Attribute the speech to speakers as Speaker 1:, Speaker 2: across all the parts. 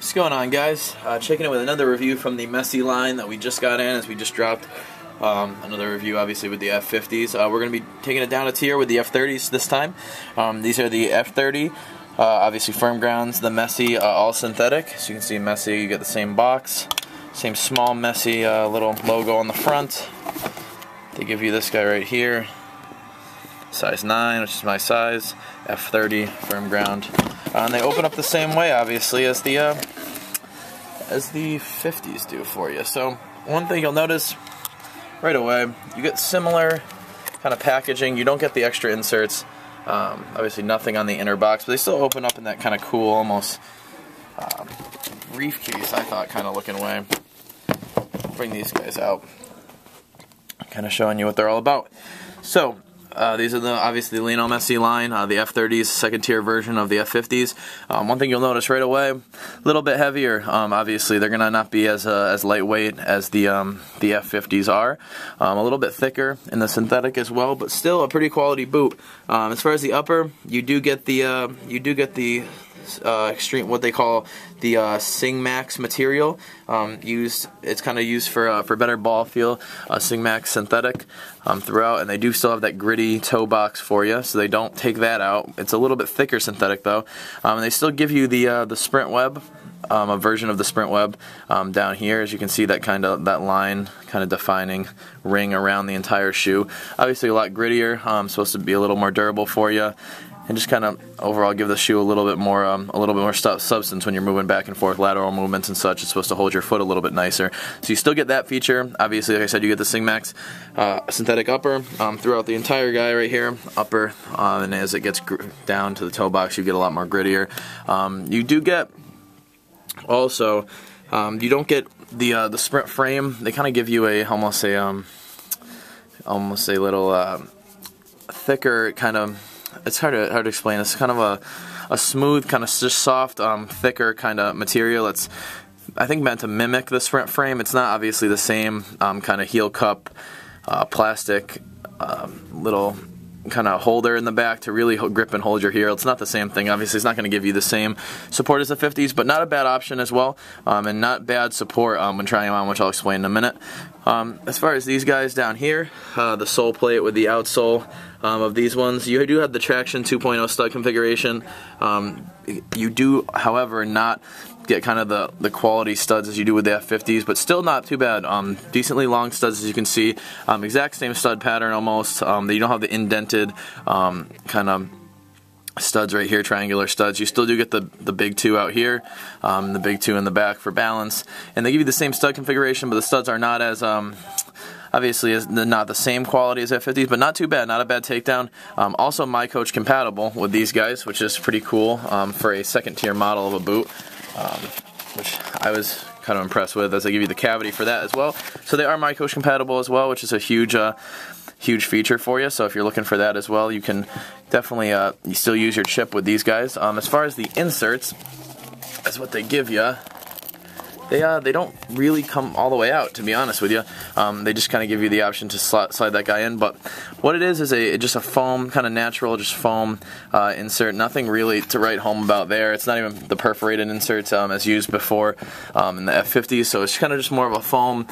Speaker 1: What's going on, guys? Checking in with another review from the Messi line that we just got in, as we just dropped another review, obviously, with the F50s. We're going to be taking it down a tier with the F30s this time. These are the F30, obviously firm grounds, the Messi, all synthetic. So you can see Messi, you get the same box, same small Messi little logo on the front. They give you this guy right here, size 9, which is my size, F30, firm ground. And they open up the same way, obviously, as the 50s do for you. So one thing you'll notice right away, you get similar kind of packaging. You don't get the extra inserts. Obviously nothing on the inner box, but they still open up in that kind of cool, almost briefcase, I thought, kind of looking way. Bring these guys out, kind of showing you what they're all about. So these are obviously the Lionel Messi line, the F30s, second tier version of the F50s. One thing you'll notice right away, a little bit heavier. Obviously they're gonna not be as lightweight as the F50s are. A little bit thicker in the synthetic as well, but still a pretty quality boot. As far as the upper, you do get the extreme, what they call the Sing Max material. It's kind of used for better ball feel. Sing Max synthetic throughout, and they do still have that gritty toe box for you, so they don't take that out. It's a little bit thicker synthetic though, and they still give you the Sprint Web, a version of the Sprint Web down here. As you can see, that line kind of defining ring around the entire shoe. Obviously a lot grittier, supposed to be a little more durable for you, and just kind of overall give the shoe a little bit more substance when you're moving back and forth, lateral movements and such. It's supposed to hold your foot a little bit nicer. So you still get that feature. Obviously, like I said, you get the Sing Max synthetic upper throughout the entire guy right here, upper, and as it gets down to the toe box, you get a lot more grittier. You do get also, you don't get the Sprint frame. They kind of give you almost a little thicker kind of. It's hard to explain. It's kind of a smooth, kind of just soft, thicker kind of material. It's, I think, meant to mimic the Sprint frame. It's not obviously the same kind of heel cup plastic little kind of holder in the back to really grip and hold your heel. It's not the same thing. Obviously, it's not going to give you the same support as the 50s, but not a bad option as well, and not bad support when trying them on, which I'll explain in a minute. As far as these guys down here, the sole plate with the outsole of these ones, you do have the Traction 2.0 stud configuration. You do, however, not get kind of the quality studs as you do with the F50s, but still not too bad. Decently long studs, as you can see. Exact same stud pattern almost. You don't have the indented kind of studs right here, triangular studs. You still do get the big two out here, the big two in the back for balance, and they give you the same stud configuration, but the studs are not as obviously not the same quality as F50s, but not too bad, not a bad takedown. Also My Coach compatible with these guys, which is pretty cool for a second tier model of a boot, which I was kind of impressed with, as they give you the cavity for that as well. So they are My Coach compatible as well, which is a huge feature for you. So if you're looking for that as well, you can definitely you still use your chip with these guys. As far as the inserts, that's what they give you. They don't really come all the way out, to be honest with you. They just kind of give you the option to slide that guy in. But what it is just a foam, kind of natural, just foam insert. Nothing really to write home about there. It's not even the perforated inserts as used before in the F50s. So it's kind of just more of a foam,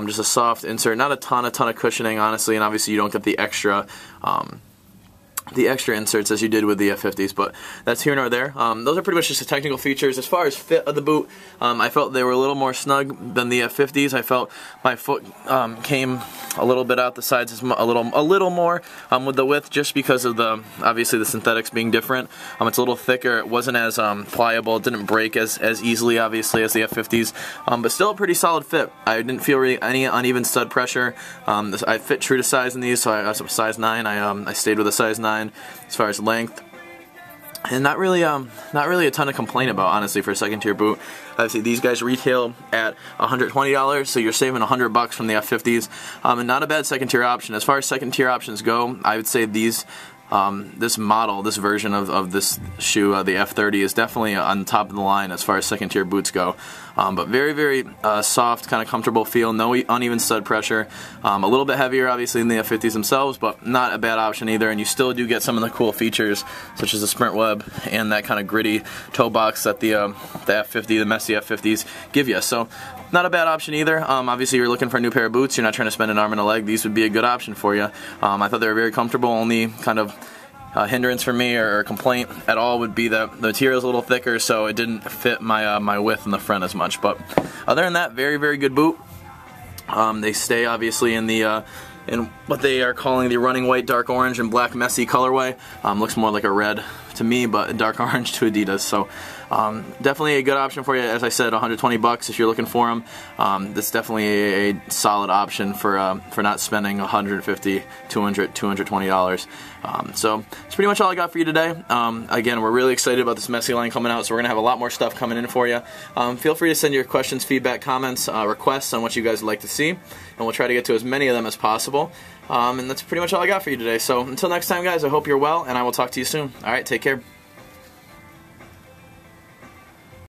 Speaker 1: just a soft insert. Not a ton of cushioning, honestly. And obviously you don't get the extra inserts as you did with the F50s, but that's here nor there. Those are pretty much just the technical features. As far as fit of the boot, I felt they were a little more snug than the F50s. I felt my foot came a little bit out the sides, a little more with the width, just because of obviously the synthetics being different. It's a little thicker. It wasn't as pliable. It didn't break as easily, obviously, as the F50s, but still a pretty solid fit. I didn't feel really any uneven stud pressure. I fit true to size in these, so I was a size 9. I stayed with a size 9 as far as length, and not really a ton to complain about, honestly, for a second tier boot. Obviously these guys retail at $120, so you're saving $100 from the F50s, and not a bad second tier option. As far as second tier options go, I would say these this model, this version of this shoe, the F30, is definitely on top of the line as far as second tier boots go. But very, very soft, kind of comfortable feel, no uneven stud pressure. A little bit heavier, obviously, than the F50s themselves, but not a bad option either. And you still do get some of the cool features, such as the sprint web and that kind of gritty toe box that the F50, the Messi F50s give you. So not a bad option either. Obviously, you're looking for a new pair of boots. You're not trying to spend an arm and a leg. These would be a good option for you. I thought they were very comfortable. Only kind of hindrance for me or complaint at all would be that the material is a little thicker, so it didn't fit my my width in the front as much. But other than that, very, very good boot. They stay obviously in the in what they are calling the running white, dark orange, and black Messi colorway. Looks more like a red to me, but dark orange to Adidas. So definitely a good option for you. As I said, 120 bucks if you're looking for them. That's definitely a solid option for not spending 150, 200, 220 dollars. So that's pretty much all I got for you today. Again, we're really excited about this Messi line coming out, so we're gonna have a lot more stuff coming in for you. Feel free to send your questions, feedback, comments, requests on what you guys would like to see, and we'll try to get to as many of them as possible. And that's pretty much all I got for you today. So until next time, guys, I hope you're well, and I will talk to you soon. All right, take care.